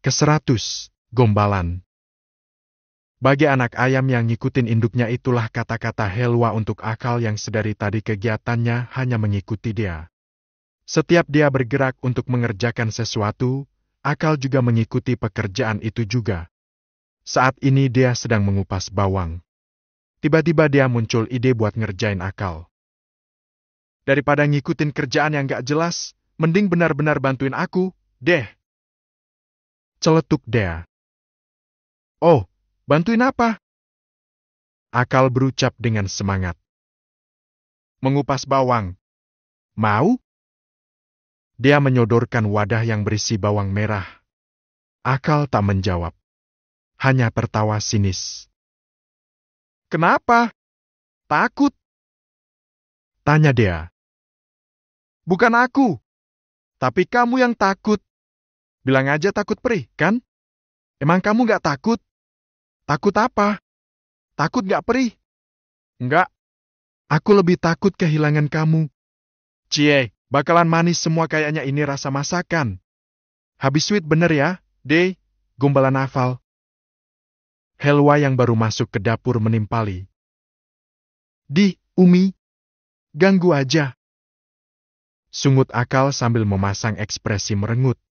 Ke-100, Gombalan. Bagi anak ayam yang ngikutin induknya itulah kata-kata Helwa untuk Akal yang sedari tadi kegiatannya hanya mengikuti dia. Setiap dia bergerak untuk mengerjakan sesuatu, Akal juga mengikuti pekerjaan itu juga. Saat ini dia sedang mengupas bawang. Tiba-tiba dia muncul ide buat ngerjain Akal. Daripada ngikutin kerjaan yang gak jelas, mending benar-benar bantuin aku, deh. Celetuk dia. Oh, bantuin apa? Akal berucap dengan semangat. Mengupas bawang. Mau? Dia menyodorkan wadah yang berisi bawang merah. Akal tak menjawab. Hanya tertawa sinis. Kenapa? Takut? Tanya dia. Bukan aku. Tapi kamu yang takut. Bilang aja takut perih, kan? Emang kamu gak takut? Takut apa? Takut gak perih? Enggak. Aku lebih takut kehilangan kamu. Cie, bakalan manis semua kayaknya ini rasa masakan. Habis sweet bener ya, deh, Gombalan hafal. Helwa yang baru masuk ke dapur menimpali. Di, Umi. Ganggu aja. Sungut Akal sambil memasang ekspresi merengut.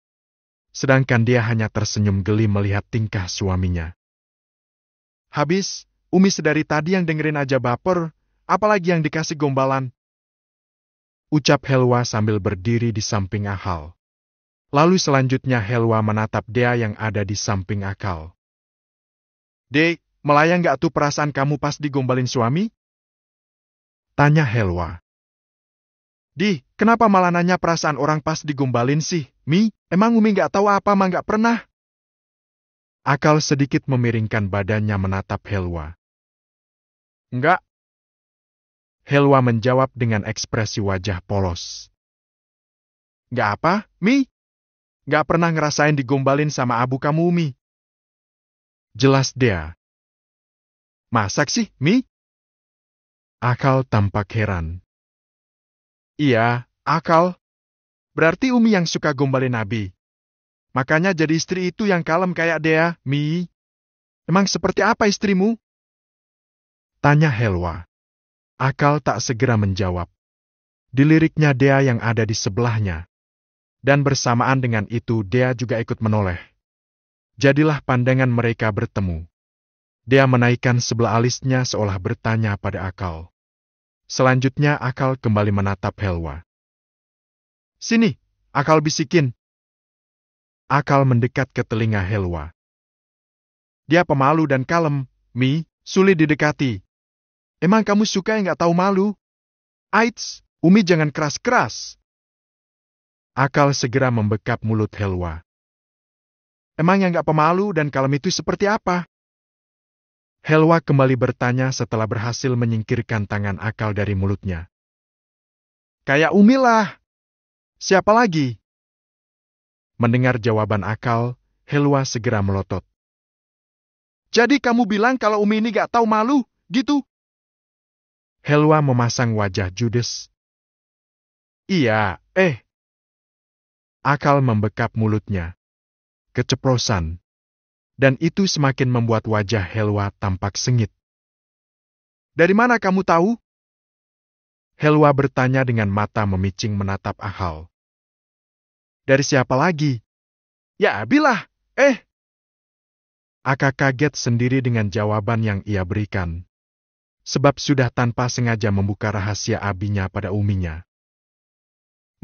Sedangkan dia hanya tersenyum geli melihat tingkah suaminya. Habis, Umi sedari tadi yang dengerin aja baper, apalagi yang dikasih gombalan. Ucap Helwa sambil berdiri di samping Akal. Lalu selanjutnya Helwa menatap dia yang ada di samping Akal. Dek, melayang gak tuh perasaan kamu pas digombalin suami? Tanya Helwa. Di, kenapa malah nanya perasaan orang pas digombalin sih, Mi? Emang Umi gak tahu apa mah gak pernah? Akal sedikit memiringkan badannya menatap Helwa. Enggak. Helwa menjawab dengan ekspresi wajah polos. Gak apa, Mi? Gak pernah ngerasain digombalin sama abu kamu, Mi? Jelas dia. Masak sih, Mi? Akal tampak heran. Iya, Akal. Berarti Umi yang suka gombalin Abi. Makanya jadi istri itu yang kalem kayak dia, Mi. Emang seperti apa istrimu? Tanya Helwa. Akal tak segera menjawab. Diliriknya Dea yang ada di sebelahnya. Dan bersamaan dengan itu Dea juga ikut menoleh. Jadilah pandangan mereka bertemu. Dea menaikkan sebelah alisnya seolah bertanya pada Akal. Selanjutnya Akal kembali menatap Helwa. Sini, Akal bisikin. Akal mendekat ke telinga Helwa. Dia pemalu dan kalem, Mi, sulit didekati. Emang kamu suka yang gak tahu malu? Aits, Umi jangan keras-keras. Akal segera membekap mulut Helwa. Emang yang gak pemalu dan kalem itu seperti apa? Helwa kembali bertanya setelah berhasil menyingkirkan tangan Akal dari mulutnya. Kayak Umi lah. Siapa lagi? Mendengar jawaban Akal, Helwa segera melotot. Jadi kamu bilang kalau Umi ini gak tahu malu, gitu? Helwa memasang wajah judes. Iya, Akal membekap mulutnya. Keceplosan. Dan itu semakin membuat wajah Helwa tampak sengit. Dari mana kamu tahu? Helwa bertanya dengan mata memicing menatap Akal. Dari siapa lagi? Ya Abilah, Akal kaget sendiri dengan jawaban yang ia berikan. Sebab sudah tanpa sengaja membuka rahasia Abinya pada Uminya.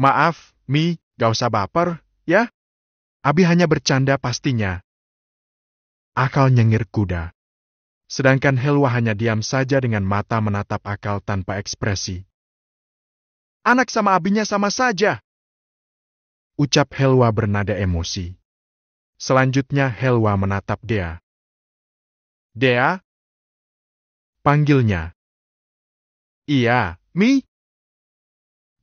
Maaf, Mi, gak usah baper, ya? Abi hanya bercanda pastinya. Akal nyengir kuda. Sedangkan Helwa hanya diam saja dengan mata menatap Akal tanpa ekspresi. Anak sama Abinya sama saja. Ucap Helwa bernada emosi. Selanjutnya Helwa menatap Dea. Dea? Panggilnya. Iya, Mi?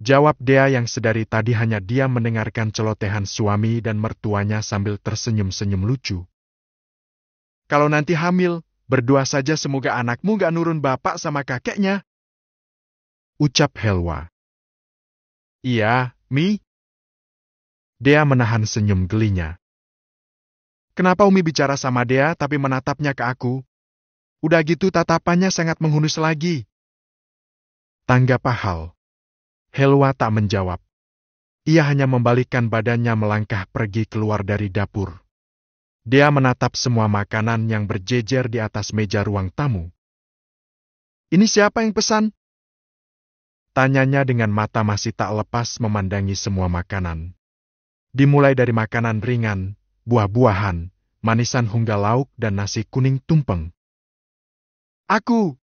Jawab Dea yang sedari tadi hanya diam mendengarkan celotehan suami dan mertuanya sambil tersenyum-senyum lucu. Kalau nanti hamil, berdoa saja semoga anakmu gak nurun bapak sama kakeknya. Ucap Helwa. Iya, Mi? Dea menahan senyum gelinya. Kenapa Umi bicara sama dia tapi menatapnya ke aku? Udah gitu tatapannya sangat menghunus lagi. Tanggap Ahal. Helwa tak menjawab. Ia hanya membalikkan badannya melangkah pergi keluar dari dapur. Dia menatap semua makanan yang berjejer di atas meja ruang tamu. Ini siapa yang pesan? Tanyanya dengan mata masih tak lepas memandangi semua makanan. Dimulai dari makanan ringan, buah-buahan, manisan hingga lauk dan nasi kuning tumpeng. Aku!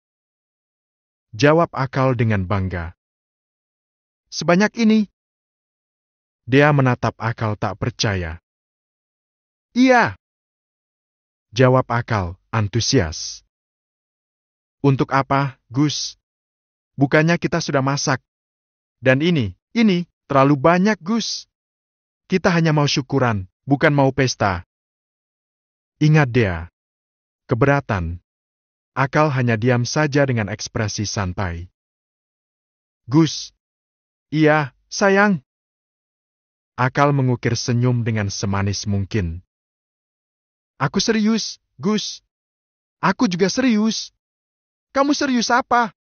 Jawab Akal dengan bangga. Sebanyak ini? Dia menatap Akal tak percaya. Iya! Jawab Akal, antusias. Untuk apa, Gus? Bukannya kita sudah masak. Dan ini, terlalu banyak, Gus. Kita hanya mau syukuran, bukan mau pesta. Ingat dia. Keberatan. Akal hanya diam saja dengan ekspresi santai. Gus. Iya, sayang. Akal mengukir senyum dengan semanis mungkin. Aku serius, Gus. Aku juga serius. Kamu serius apa?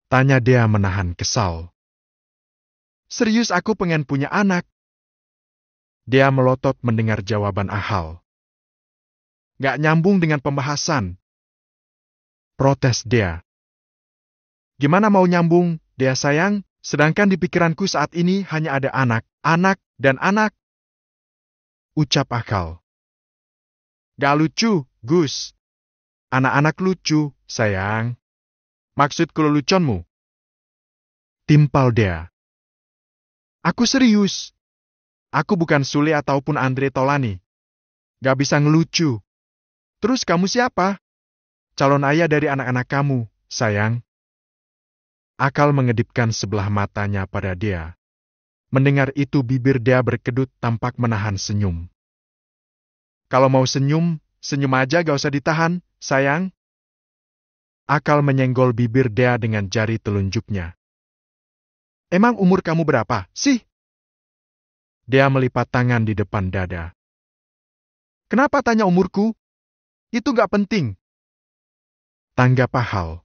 Tanya dia menahan kesal. Serius aku pengen punya anak. Dia melotot mendengar jawaban Ahal. Gak nyambung dengan pembahasan. Protes dia. Gimana mau nyambung, dia sayang, sedangkan di pikiranku saat ini hanya ada anak, dan anak. Ucap Akal. Gak lucu, Gus. Anak-anak lucu, sayang. Maksudku leluconmu. Timpal dia. Aku serius. Aku bukan Sule ataupun Andre Tolani. Gak bisa ngelucu. Terus kamu siapa? Calon ayah dari anak-anak kamu, sayang. Akal mengedipkan sebelah matanya pada dia. Mendengar itu bibir dia berkedut tampak menahan senyum. Kalau mau senyum, senyum aja gak usah ditahan, sayang. Akal menyenggol bibir dia dengan jari telunjuknya. Emang umur kamu berapa, sih? Dia melipat tangan di depan dada. Kenapa tanya umurku? Itu gak penting. Tanggap Ahal.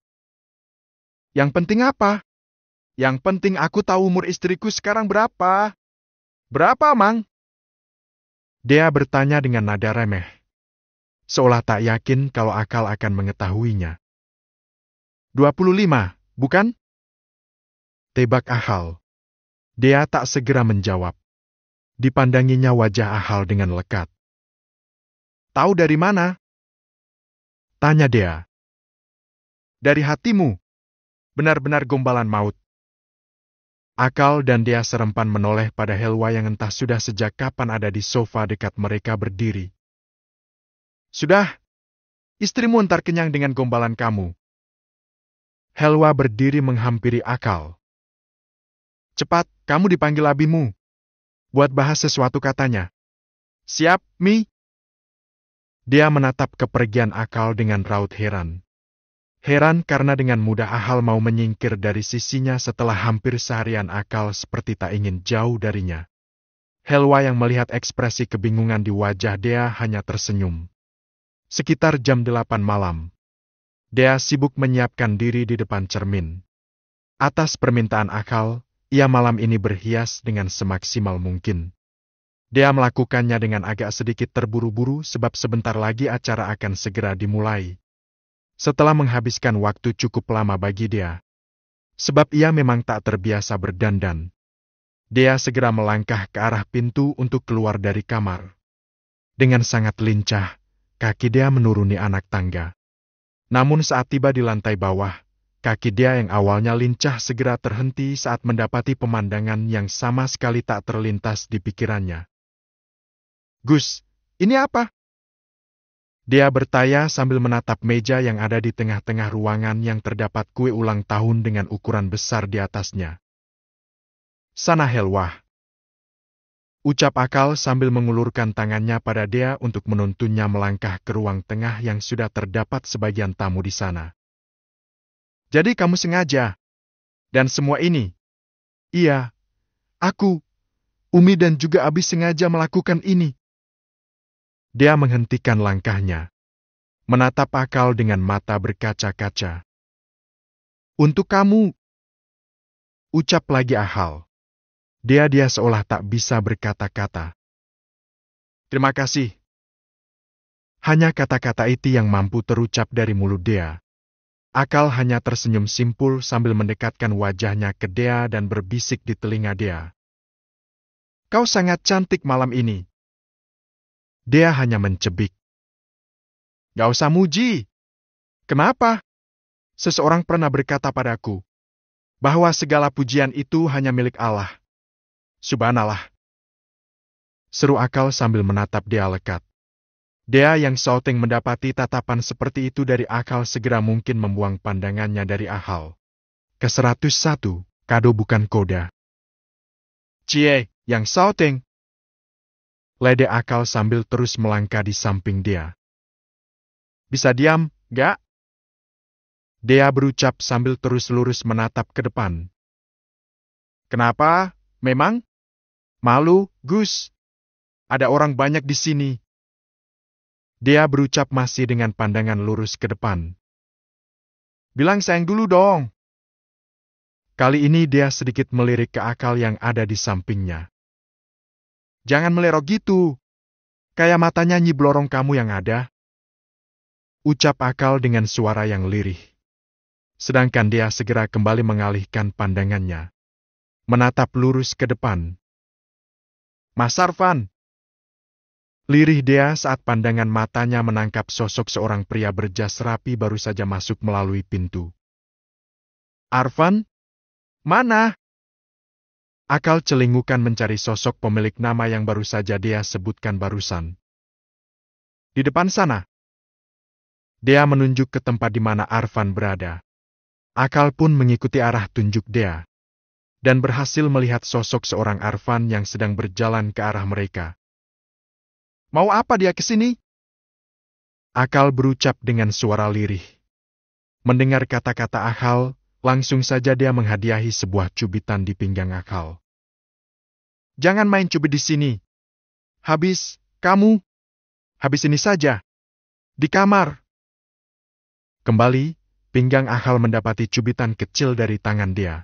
Yang penting apa? Yang penting aku tahu umur istriku sekarang berapa. Berapa, Mang? Dia bertanya dengan nada remeh. Seolah tak yakin kalau Akal akan mengetahuinya. 25, bukan? Tebak Ahal. Dia tak segera menjawab. Dipandanginya wajah Ahal dengan lekat. Tahu dari mana? Tanya dia. Dari hatimu. Benar-benar gombalan maut. Akal dan dia serempan menoleh pada Helwa yang entah sudah sejak kapan ada di sofa dekat mereka berdiri. Sudah, istrimu ntar kenyang dengan gombalan kamu. Helwa berdiri menghampiri Akal. Cepat, kamu dipanggil abimu. Buat bahas sesuatu katanya. Siap, Mi? Dia menatap kepergian Akal dengan raut heran. Heran karena dengan mudah Ahal mau menyingkir dari sisinya setelah hampir seharian Akal seperti tak ingin jauh darinya. Helwa yang melihat ekspresi kebingungan di wajah dia hanya tersenyum. Sekitar jam 8 malam. Dia sibuk menyiapkan diri di depan cermin. Atas permintaan Akal, ia malam ini berhias dengan semaksimal mungkin. Dia melakukannya dengan agak sedikit terburu-buru sebab sebentar lagi acara akan segera dimulai. Setelah menghabiskan waktu cukup lama bagi dia. Sebab ia memang tak terbiasa berdandan. Dia segera melangkah ke arah pintu untuk keluar dari kamar. Dengan sangat lincah, kaki dia menuruni anak tangga. Namun saat tiba di lantai bawah, kaki dia yang awalnya lincah segera terhenti saat mendapati pemandangan yang sama sekali tak terlintas di pikirannya. Gus, ini apa? Dia bertanya sambil menatap meja yang ada di tengah-tengah ruangan yang terdapat kue ulang tahun dengan ukuran besar di atasnya. Sana Helwah. Ucap Akal sambil mengulurkan tangannya pada dia untuk menuntunnya melangkah ke ruang tengah yang sudah terdapat sebagian tamu di sana. Jadi kamu sengaja? Dan semua ini? Iya. Aku, Umi dan juga Abi sengaja melakukan ini. Dia menghentikan langkahnya, menatap Akal dengan mata berkaca-kaca. Untuk kamu, ucap lagi Akal. Dia seolah tak bisa berkata-kata. Terima kasih. Hanya kata-kata itu yang mampu terucap dari mulut dia. Akal hanya tersenyum simpul sambil mendekatkan wajahnya ke Dea dan berbisik di telinga dia. Kau sangat cantik malam ini. Dia hanya mencebik. Gak usah muji. Kenapa? Seseorang pernah berkata padaku, bahwa segala pujian itu hanya milik Allah. Subhanallah. Seru Akal sambil menatap dia lekat. Dia yang shouting mendapati tatapan seperti itu dari Akal segera mungkin membuang pandangannya dari Akal. Ke-101, kado bukan koda. Cie, yang shouting. Lede Akal sambil terus melangkah di samping dia. Bisa diam, gak? Dia berucap sambil terus lurus menatap ke depan. Kenapa? Memang? Malu, Gus? Ada orang banyak di sini. Dia berucap masih dengan pandangan lurus ke depan. Bilang sayang dulu dong. Kali ini dia sedikit melirik ke Akal yang ada di sampingnya. Jangan melerok gitu. Kayak matanya Nyi Blorong kamu yang ada. Ucap Akal dengan suara yang lirih. Sedangkan dia segera kembali mengalihkan pandangannya. Menatap lurus ke depan. Mas Arfan. Lirih dia saat pandangan matanya menangkap sosok seorang pria berjas rapi baru saja masuk melalui pintu. Arfan? Mana? Akal celingukan mencari sosok pemilik nama yang baru saja dia sebutkan barusan. Di depan sana. Dia menunjuk ke tempat di mana Arfan berada. Akal pun mengikuti arah tunjuk dia. Dan berhasil melihat sosok seorang Arfan yang sedang berjalan ke arah mereka. Mau apa dia ke sini? Akal berucap dengan suara lirih. Mendengar kata-kata Akal, langsung saja dia menghadiahi sebuah cubitan di pinggang Akal. Jangan main cubit di sini. Habis, kamu. Habis ini saja. Di kamar. Kembali, pinggang Akal mendapati cubitan kecil dari tangan dia.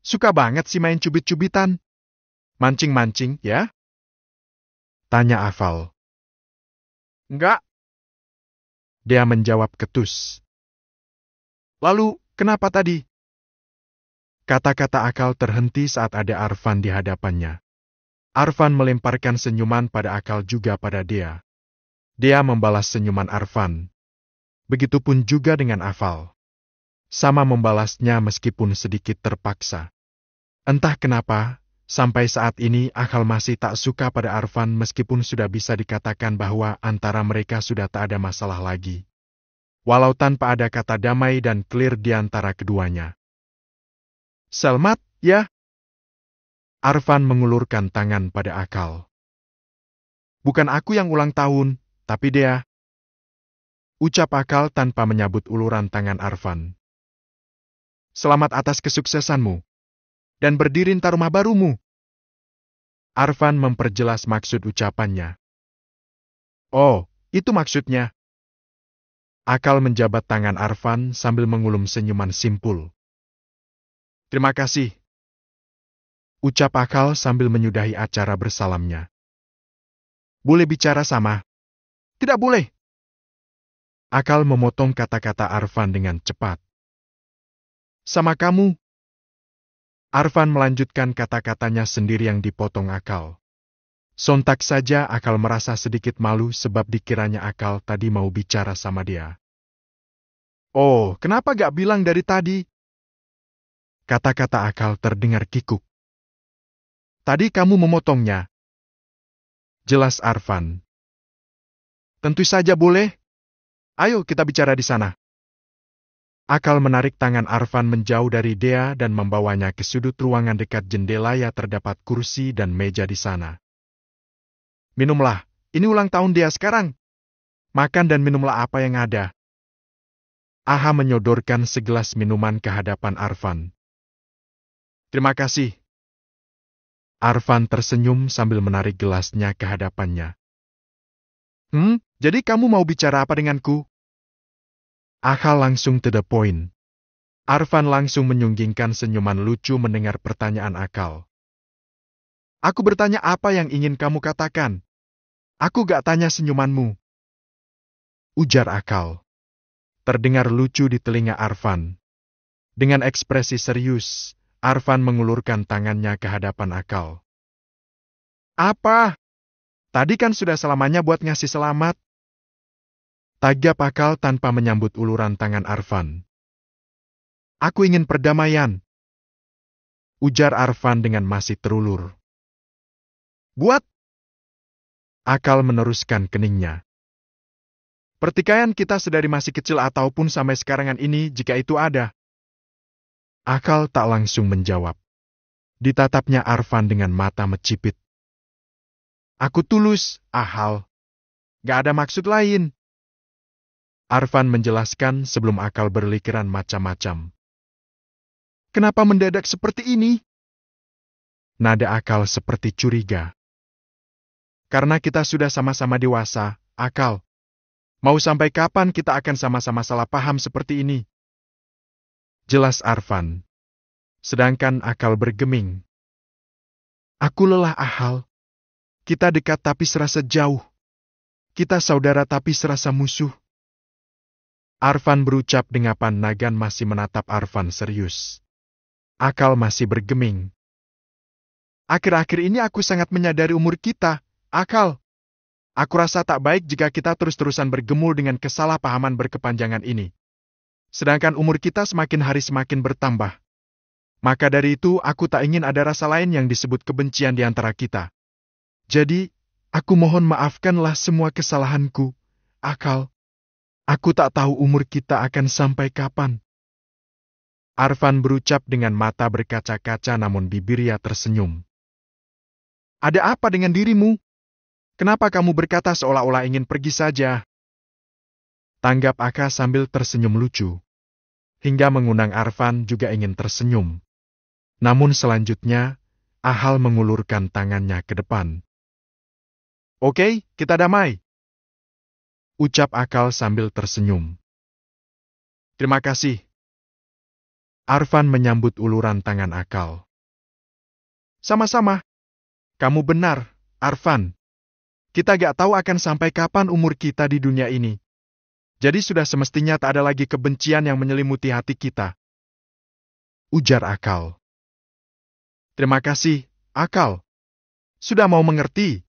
Suka banget sih main cubit-cubitan. Mancing-mancing, ya? Tanya Akal. Enggak. Dia menjawab ketus. Lalu, kenapa tadi? Kata-kata Akal terhenti saat ada Arfan di hadapannya. Arfan melemparkan senyuman pada Akal juga pada dia. Dia membalas senyuman Arfan. Begitupun juga dengan Akal. Sama membalasnya meskipun sedikit terpaksa. Entah kenapa, sampai saat ini Akal masih tak suka pada Arfan meskipun sudah bisa dikatakan bahwa antara mereka sudah tak ada masalah lagi. Walau tanpa ada kata damai dan clear di antara keduanya. Selamat, ya? Arfan mengulurkan tangan pada Akal. Bukan aku yang ulang tahun, tapi dia. Ucap Akal tanpa menyabut uluran tangan Arfan. Selamat atas kesuksesanmu. Dan berdirinya rumah barumu. Arfan memperjelas maksud ucapannya. Oh, itu maksudnya. Akal menjabat tangan Arfan sambil mengulum senyuman simpul. Terima kasih. Ucap Akal sambil menyudahi acara bersalamnya. Boleh bicara sama? Tidak boleh. Akal memotong kata-kata Arfan dengan cepat. Sama kamu. Arfan melanjutkan kata-katanya sendiri yang dipotong Akal. Sontak saja Akal merasa sedikit malu sebab dikiranya Akal tadi mau bicara sama dia. Oh, kenapa gak bilang dari tadi? Kata-kata Akal terdengar kikuk. Tadi kamu memotongnya. Jelas Arfan. Tentu saja boleh. Ayo kita bicara di sana. Akal menarik tangan Arfan menjauh dari dia dan membawanya ke sudut ruangan dekat jendela yang terdapat kursi dan meja di sana. Minumlah, ini ulang tahun dia sekarang. Makan dan minumlah apa yang ada. Aha menyodorkan segelas minuman ke hadapan Arfan. Terima kasih. Arfan tersenyum sambil menarik gelasnya ke hadapannya. Jadi kamu mau bicara apa denganku? Akal langsung to the point. Arfan langsung menyunggingkan senyuman lucu mendengar pertanyaan Akal. Aku bertanya apa yang ingin kamu katakan? Aku gak tanya senyumanmu. Ujar Akal. Terdengar lucu di telinga Arfan. Dengan ekspresi serius, Arfan mengulurkan tangannya ke hadapan Akal. Apa? Tadi kan sudah selamanya buat ngasih selamat. Tagap Akal tanpa menyambut uluran tangan Arfan. Aku ingin perdamaian. Ujar Arfan dengan masih terulur. Buat? Akal meneruskan keningnya. Pertikaian kita sedari masih kecil ataupun sampai sekarangan ini jika itu ada. Akal tak langsung menjawab. Ditatapnya Arfan dengan mata mencipit. Aku tulus, Ahal. Gak ada maksud lain. Arfan menjelaskan sebelum Akal berlikiran macam-macam. Kenapa mendadak seperti ini? Nada Akal seperti curiga. Karena kita sudah sama-sama dewasa, Akal. Mau sampai kapan kita akan sama-sama salah paham seperti ini? Jelas Arfan. Sedangkan Akal bergeming. Aku lelah, Ahal. Kita dekat tapi serasa jauh. Kita saudara tapi serasa musuh. Arfan berucap dengan Nagan masih menatap Arfan serius. Akal masih bergeming. Akhir-akhir ini aku sangat menyadari umur kita, Akal. Aku rasa tak baik jika kita terus-terusan bergemul dengan kesalahpahaman berkepanjangan ini. Sedangkan umur kita semakin hari semakin bertambah. Maka dari itu aku tak ingin ada rasa lain yang disebut kebencian di antara kita. Jadi, aku mohon maafkanlah semua kesalahanku, Akal. Aku tak tahu umur kita akan sampai kapan. Arfan berucap dengan mata berkaca-kaca namun bibirnya tersenyum. Ada apa dengan dirimu? Kenapa kamu berkata seolah-olah ingin pergi saja? Tanggap Aka sambil tersenyum lucu. Hingga mengundang Arfan juga ingin tersenyum. Namun selanjutnya, Ahal mengulurkan tangannya ke depan. Oke, kita damai. Ucap Akal sambil tersenyum. Terima kasih. Arfan menyambut uluran tangan Akal. Sama-sama. Kamu benar, Arfan. Kita gak tahu akan sampai kapan umur kita di dunia ini. Jadi sudah semestinya tak ada lagi kebencian yang menyelimuti hati kita. Ujar Akal. Terima kasih, Akal. Sudah mau mengerti.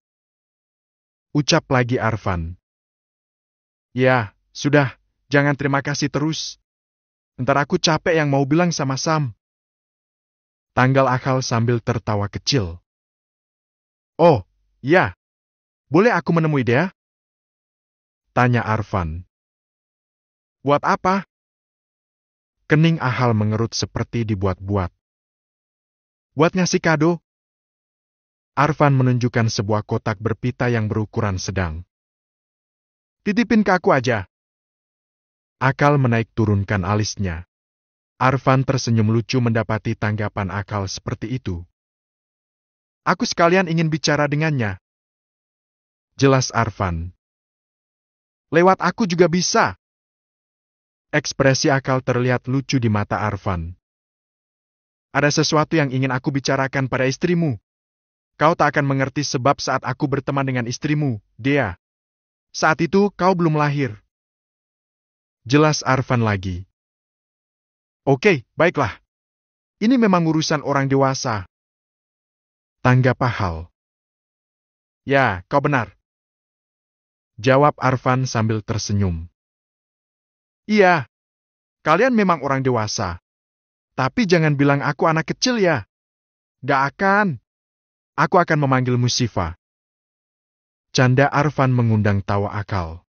Ucap lagi Arfan. Ya, sudah. Jangan terima kasih terus. Ntar aku capek yang mau bilang sama Sam. Tanggal Akal sambil tertawa kecil. Oh, ya. Boleh aku menemui dia? Tanya Arfan. Buat apa? Kening Ahal mengerut seperti dibuat-buat. Buat ngasih kado. Arfan menunjukkan sebuah kotak berpita yang berukuran sedang. Titipin ke aku aja. Akal menaik turunkan alisnya. Arfan tersenyum lucu mendapati tanggapan Akal seperti itu. Aku sekalian ingin bicara dengannya. Jelas Arfan. Lewat aku juga bisa. Ekspresi Akal terlihat lucu di mata Arfan. Ada sesuatu yang ingin aku bicarakan pada istrimu. Kau tak akan mengerti sebab saat aku berteman dengan istrimu, Dea. Saat itu kau belum lahir. Jelas Arfan lagi. Oke, baiklah. Ini memang urusan orang dewasa. Tanggap Ahal. Ya, kau benar. Jawab Arfan sambil tersenyum. Iya, kalian memang orang dewasa. Tapi jangan bilang aku anak kecil ya. Gak akan. Aku akan memanggilmu Siva. Canda Arfan mengundang tawa Akal.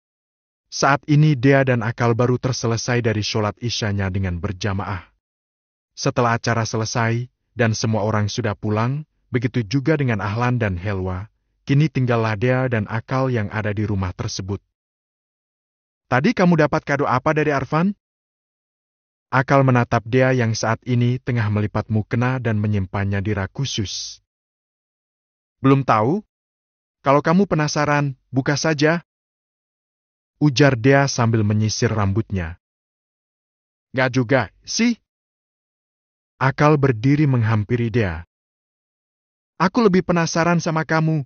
Saat ini Dea dan Akal baru terselesai dari sholat isyanya dengan berjamaah. Setelah acara selesai dan semua orang sudah pulang, begitu juga dengan Ahlan dan Helwa, kini tinggallah Dea dan Akal yang ada di rumah tersebut. Tadi kamu dapat kado apa dari Arfan? Akal menatap Dea yang saat ini tengah melipat mukena dan menyimpannya di rak khusus. Belum tahu? Kalau kamu penasaran, buka saja. Ujar Dea sambil menyisir rambutnya. Nggak juga, sih. Akal berdiri menghampiri Dea. Aku lebih penasaran sama kamu.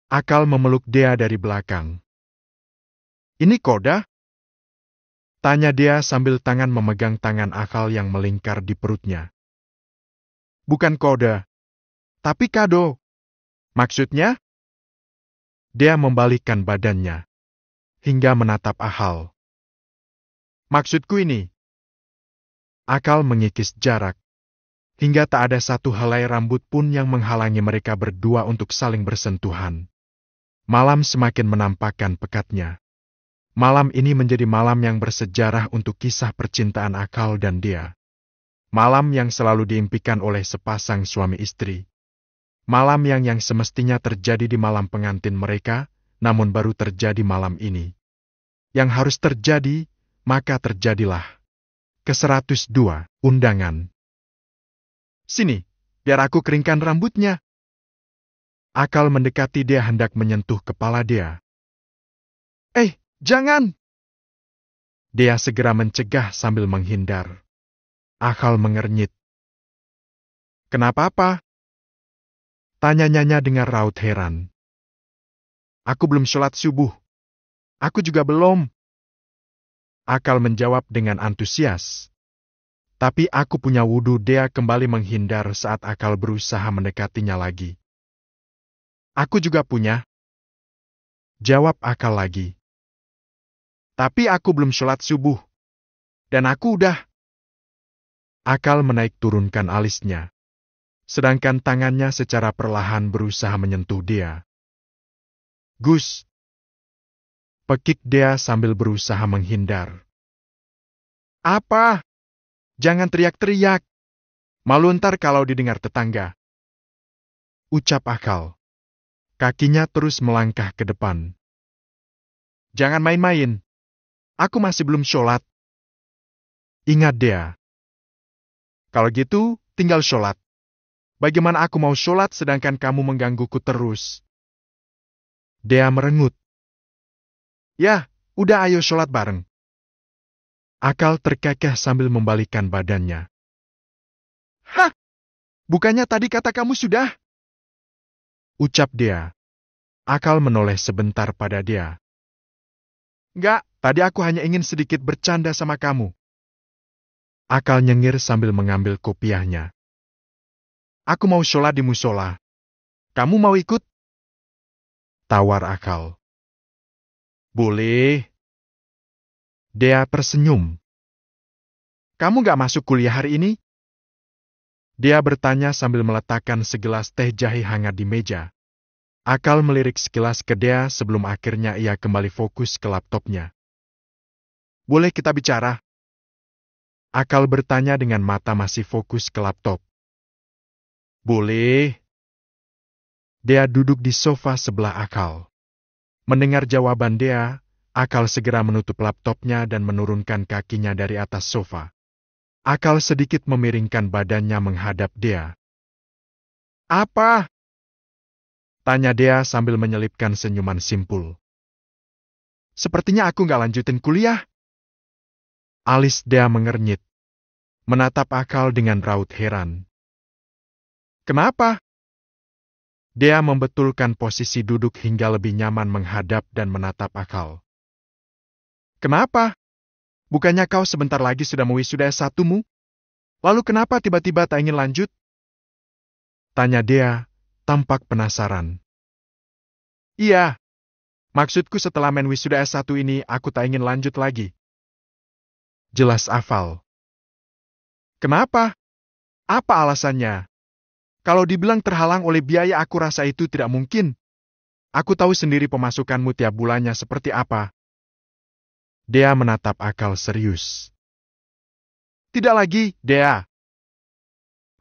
Akal memeluk Dea dari belakang. Ini koda? Tanya Dea sambil tangan memegang tangan Akal yang melingkar di perutnya. Bukan kode, tapi kado. Maksudnya? Dea membalikkan badannya, hingga menatap Akal. Maksudku ini. Akal mengikis jarak, hingga tak ada satu helai rambut pun yang menghalangi mereka berdua untuk saling bersentuhan. Malam semakin menampakkan pekatnya. Malam ini menjadi malam yang bersejarah untuk kisah percintaan Akal dan Dea. Malam yang selalu diimpikan oleh sepasang suami istri. Malam yang semestinya terjadi di malam pengantin mereka, namun baru terjadi malam ini. Yang harus terjadi, maka terjadilah. Ke-102, undangan. Sini, biar aku keringkan rambutnya. Akal mendekati Dea hendak menyentuh kepala Dea. Jangan! Dea segera mencegah sambil menghindar. Akal mengernyit. Kenapa? Tanya-nyanya dengan raut heran. Aku belum sholat subuh. Aku juga belum. Akal menjawab dengan antusias. Tapi aku punya wudhu. Dea kembali menghindar saat Akal berusaha mendekatinya lagi. Aku juga punya. Jawab Akal lagi. Tapi aku belum sholat subuh. Dan aku udah. Akal menaik turunkan alisnya. Sedangkan tangannya secara perlahan berusaha menyentuh Dea. Gus! Pekik Dea sambil berusaha menghindar. Apa? Jangan teriak-teriak. Malu ntar kalau didengar tetangga. Ucap Akal. Kakinya terus melangkah ke depan. Jangan main-main. Aku masih belum sholat. Ingat Dea. Kalau gitu, tinggal sholat. Bagaimana aku mau sholat sedangkan kamu menggangguku terus? Dea merengut. Ya, udah ayo sholat bareng. Akal terkekeh sambil membalikkan badannya. Hah? Bukannya tadi kata kamu sudah? Ucap Dea. Akal menoleh sebentar pada Dea. Enggak, tadi aku hanya ingin sedikit bercanda sama kamu. Akal nyengir sambil mengambil kopiahnya. Aku mau sholat di musola. Kamu mau ikut? Tawar Akal. Boleh. Dea tersenyum. Kamu gak masuk kuliah hari ini? Dea bertanya sambil meletakkan segelas teh jahe hangat di meja. Akal melirik sekilas ke Dea sebelum akhirnya ia kembali fokus ke laptopnya. Boleh kita bicara? Akal bertanya dengan mata masih fokus ke laptop. Boleh. Dea duduk di sofa sebelah Akal. Mendengar jawaban Dea, Akal segera menutup laptopnya dan menurunkan kakinya dari atas sofa. Akal sedikit memiringkan badannya menghadap Dea. Apa? Tanya Dea sambil menyelipkan senyuman simpul. Sepertinya aku nggak lanjutin kuliah. Alis Dea mengernyit. Menatap Akal dengan raut heran. Kenapa? Dea membetulkan posisi duduk hingga lebih nyaman menghadap dan menatap Akal. Kenapa? Bukannya kau sebentar lagi sudah mau wisuda S1-mu? Lalu kenapa tiba-tiba tak ingin lanjut? Tanya Dea, tampak penasaran. Iya. Maksudku setelah main wisuda S1 ini aku tak ingin lanjut lagi. Jelas Afal. Kenapa? Apa alasannya? Kalau dibilang terhalang oleh biaya aku rasa itu tidak mungkin. Aku tahu sendiri pemasukanmu tiap bulannya seperti apa. Dea menatap Akal serius. Tidak lagi, Dea.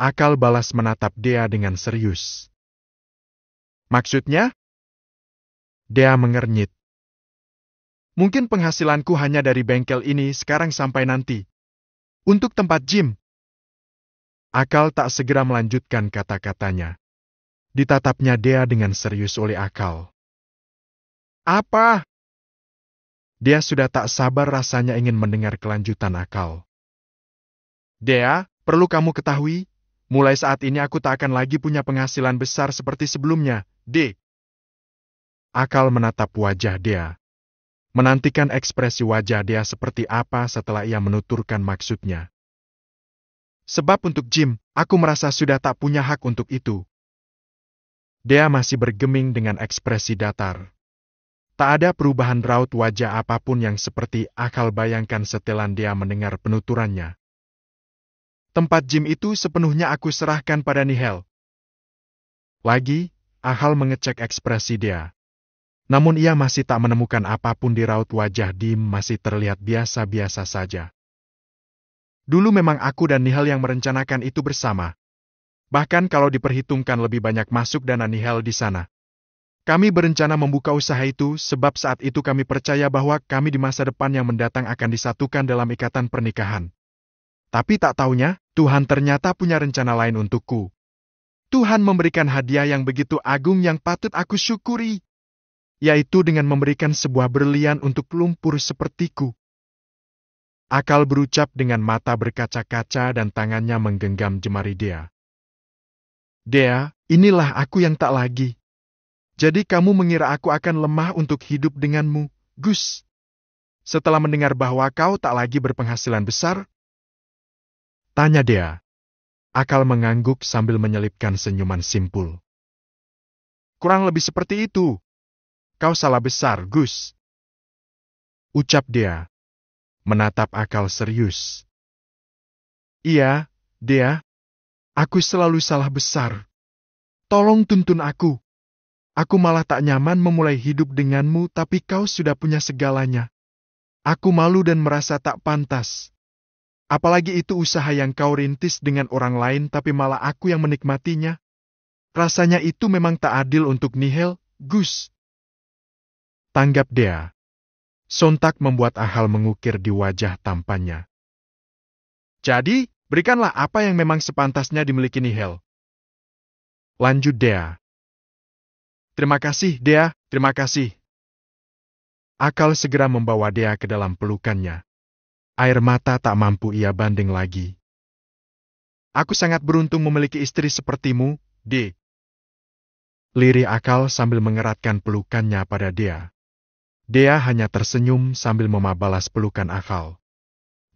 Akal balas menatap Dea dengan serius. Maksudnya? Dea mengernyit. Mungkin penghasilanku hanya dari bengkel ini sekarang sampai nanti. Untuk tempat gym. Akal tak segera melanjutkan kata-katanya. Ditatapnya Dea dengan serius oleh Akal. Apa? Dia sudah tak sabar rasanya ingin mendengar kelanjutan Akal. Dea, perlu kamu ketahui, mulai saat ini aku tak akan lagi punya penghasilan besar seperti sebelumnya, D. Akal menatap wajah Dea. Menantikan ekspresi wajah Dea seperti apa setelah ia menuturkan maksudnya. Sebab untuk Jim, aku merasa sudah tak punya hak untuk itu. Dea masih bergeming dengan ekspresi datar. Tak ada perubahan raut wajah apapun yang seperti Akal bayangkan setelan Dea mendengar penuturannya. Tempat Jim itu sepenuhnya aku serahkan pada Nihel. Lagi, Akal mengecek ekspresi Dea. Namun ia masih tak menemukan apapun di raut wajah Dim, masih terlihat biasa-biasa saja. Dulu memang aku dan Nihel yang merencanakan itu bersama. Bahkan kalau diperhitungkan lebih banyak masuk dana Nihel di sana. Kami berencana membuka usaha itu sebab saat itu kami percaya bahwa kami di masa depan yang mendatang akan disatukan dalam ikatan pernikahan. Tapi tak taunya, Tuhan ternyata punya rencana lain untukku. Tuhan memberikan hadiah yang begitu agung yang patut aku syukuri, yaitu dengan memberikan sebuah berlian untuk lumpur sepertiku. Akal berucap dengan mata berkaca-kaca dan tangannya menggenggam jemari Dea. Dea, inilah aku yang tak lagi. Jadi kamu mengira aku akan lemah untuk hidup denganmu, Gus? Setelah mendengar bahwa kau tak lagi berpenghasilan besar? Tanya Dea. Akal mengangguk sambil menyelipkan senyuman simpul. Kurang lebih seperti itu. Kau salah besar, Gus. Ucap Dea. Menatap Akal serius. Iya, Dea. Aku selalu salah besar. Tolong tuntun aku. Aku malah tak nyaman memulai hidup denganmu, tapi kau sudah punya segalanya. Aku malu dan merasa tak pantas. Apalagi itu usaha yang kau rintis dengan orang lain, tapi malah aku yang menikmatinya. Rasanya itu memang tak adil untuk Nihel, Gus. Tanggap Dea. Sontak membuat Akal mengukir di wajah tampannya. Jadi, berikanlah apa yang memang sepantasnya dimiliki Nihel. Lanjut Dea. Terima kasih, Dea, terima kasih. Akal segera membawa Dea ke dalam pelukannya. Air mata tak mampu ia banding lagi. Aku sangat beruntung memiliki istri sepertimu, D. Lirih Akal sambil mengeratkan pelukannya pada Dea. Dea hanya tersenyum sambil memabalas pelukan Akal.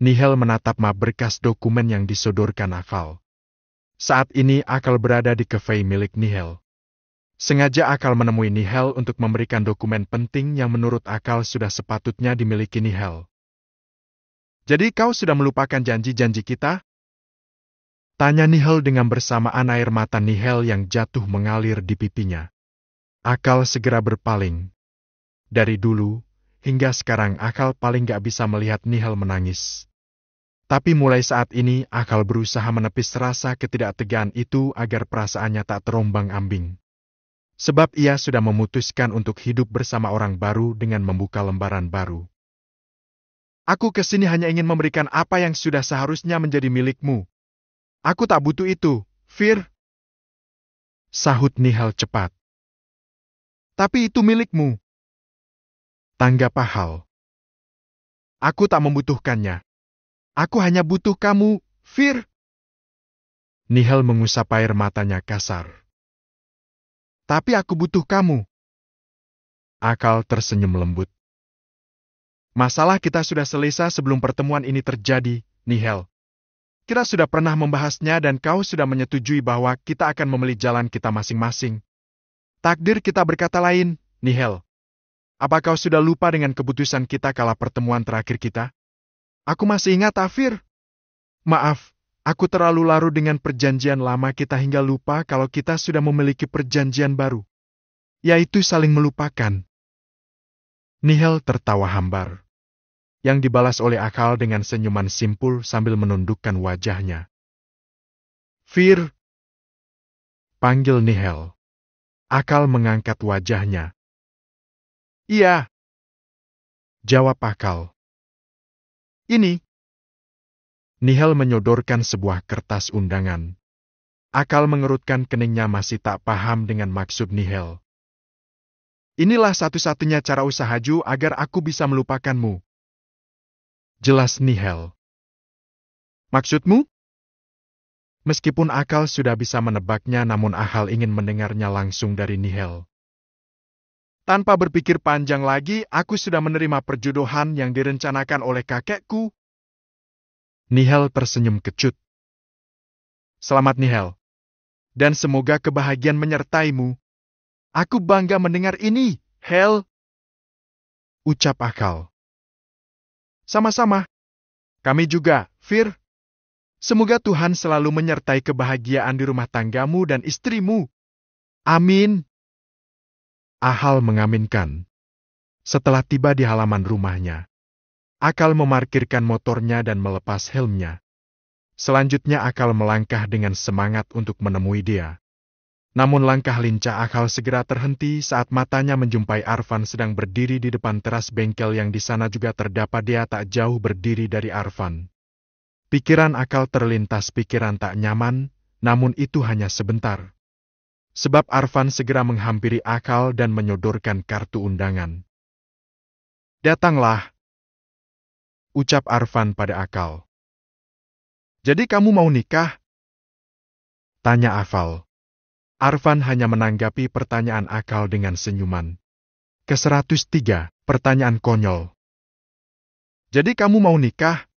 Nihel menatap map berkas dokumen yang disodorkan Akal. Saat ini Akal berada di cafe milik Nihel. Sengaja Akal menemui Nihel untuk memberikan dokumen penting yang menurut Akal sudah sepatutnya dimiliki Nihel. Jadi kau sudah melupakan janji-janji kita? Tanya Nihel dengan bersamaan air mata Nihel yang jatuh mengalir di pipinya. Akal segera berpaling. Dari dulu, hingga sekarang Akal paling gak bisa melihat Nihel menangis. Tapi mulai saat ini Akal berusaha menepis rasa ketidaktegaan itu agar perasaannya tak terombang-ambing. Sebab ia sudah memutuskan untuk hidup bersama orang baru dengan membuka lembaran baru. Aku kesini hanya ingin memberikan apa yang sudah seharusnya menjadi milikmu. Aku tak butuh itu, Fir. Sahut Nihel cepat. Tapi itu milikmu. Tanggap Akal. Aku tak membutuhkannya. Aku hanya butuh kamu, Fir. Nihel mengusap air matanya kasar. Tapi aku butuh kamu. Akal tersenyum lembut. Masalah kita sudah selesai sebelum pertemuan ini terjadi, Nihel. Kita sudah pernah membahasnya dan kau sudah menyetujui bahwa kita akan memilih jalan kita masing-masing. Takdir kita berkata lain, Nihel. Apa kau sudah lupa dengan keputusan kita kala pertemuan terakhir kita? Aku masih ingat, Afir. Maaf. Aku terlalu larut dengan perjanjian lama kita hingga lupa kalau kita sudah memiliki perjanjian baru, yaitu saling melupakan. Nihel tertawa hambar, yang dibalas oleh Akal dengan senyuman simpul sambil menundukkan wajahnya. Fir, panggil Nihel. Akal mengangkat wajahnya. Iya, jawab Akal. Ini. Nihel menyodorkan sebuah kertas undangan. Akal mengerutkan keningnya masih tak paham dengan maksud Nihel. Inilah satu-satunya cara usahaju agar aku bisa melupakanmu. Jelas Nihel. Maksudmu? Meskipun Akal sudah bisa menebaknya, namun Akal ingin mendengarnya langsung dari Nihel. Tanpa berpikir panjang lagi, aku sudah menerima perjodohan yang direncanakan oleh kakekku. Nihel tersenyum kecut. Selamat Nihel. Dan semoga kebahagiaan menyertaimu. Aku bangga mendengar ini, Hel. Ucap Akal. Sama-sama. Kami juga, Fir. Semoga Tuhan selalu menyertai kebahagiaan di rumah tanggamu dan istrimu. Amin. Ahal mengaminkan. Setelah tiba di halaman rumahnya, Akal memarkirkan motornya dan melepas helmnya. Selanjutnya Akal melangkah dengan semangat untuk menemui dia. Namun langkah lincah Akal segera terhenti saat matanya menjumpai Arfan sedang berdiri di depan teras bengkel yang di sana juga terdapat dia tak jauh berdiri dari Arfan. Pikiran Akal terlintas pikiran tak nyaman, namun itu hanya sebentar. Sebab Arfan segera menghampiri Akal dan menyodorkan kartu undangan. Datanglah, ucap Arfan pada Akal. Jadi kamu mau nikah? Tanya Akal. Arfan hanya menanggapi pertanyaan Akal dengan senyuman. Ke-103, pertanyaan konyol. Jadi kamu mau nikah?